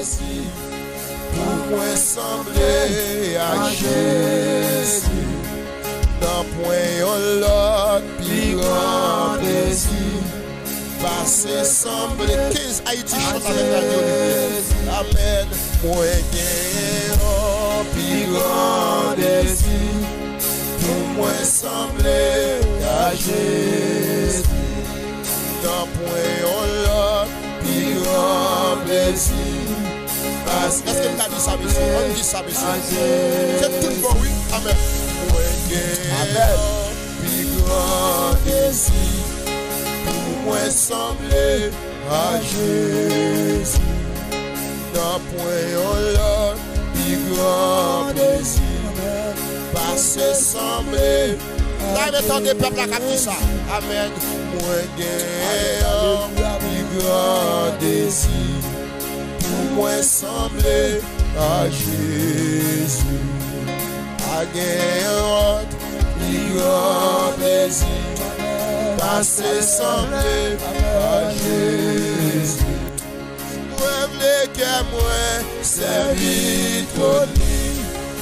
désir. Pour moi sembler à Jésus. Dans point l'autre, plus grand désir. Passer sembler 15 Haïti chante avec la Dieu. Amen. Moi gagne un plus grand désir. Pour moi sembler à Jésus. Dans point l'autre, plus grand plaisir. Est-ce que tu as dit ça, monsieur? On dit ça, monsieur. C'est tout bon, oui. Amen. Amen. Plus grand désir. Pour moi sembler à Jésus. Dans point l'autre, plus grand désir. Passer sembler. Là, il est des peuples à capter ça. Amen. Moi gagne un plus grand désir. Pour moi sembler à Jésus. A gagné un plus grand plaisir. Passer sembler à Jésus. Moi voulais que moi servir trop nuit.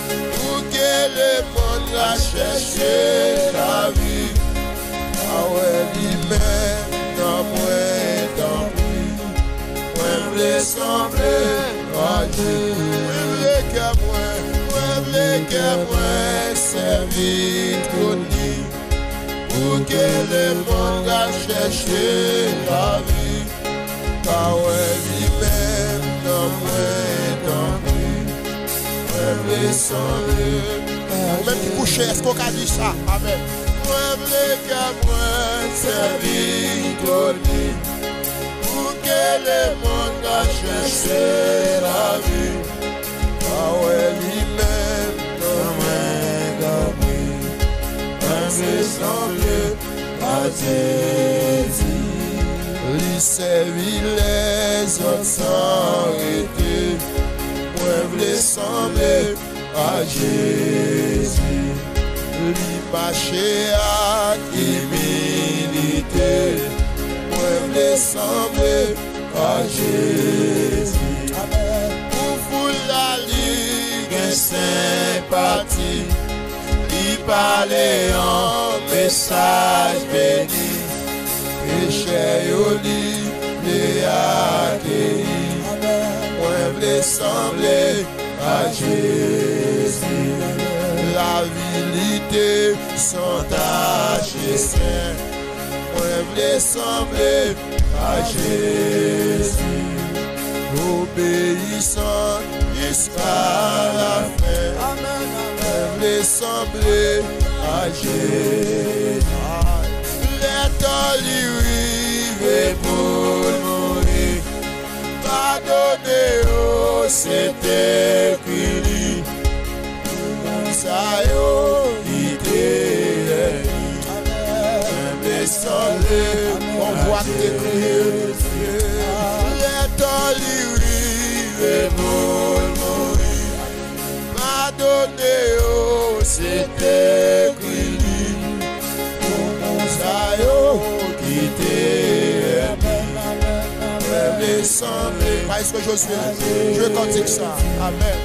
Pour que le monde la cherche la vie. Ah ouais, lui-même dans moi dans lui. Moi voulais sembler à Dieu. Moi voulais que moi servir trop nuit. Pour que le monde a cherché la vie. Car ouais, lui-même dans moi dans lui. Moi voulais sembler. Même qui couche, est-ce qu'on a dit ça? Amen. Moi voulais que moi servir trop nuit. Pour que le monde a cherché la vie. Ah ouais, lui-même, dans lui, un semblé à Jésus. Lui servit les autres sans arrêter. Moi, voulais sembler à Jésus. Lui marcher à humilité. Moi, voulais sembler à Jésus. Pour vous la ligue sympathie. Il parlait en message béni. Péché yoli, les accueillis. Moi, voulais sembler à Jésus. La vilité sans tâche et saint. Moi, voulais sembler à Jésus. Obéissant jusqu'à la fin. Moi, voulais sembler à Jésus. Les tolérés pour mourir. Pardonnez, oh, c'était écrit. Ça y est, on voit tes crimes. Les tolérés pour mourir. Pardonnez, oh, c'était écrit. Ça y est, parce que je cantique ça. Amen.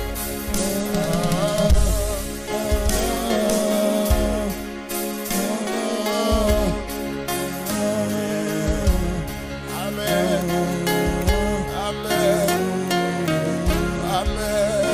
Amen. Amen. Amen.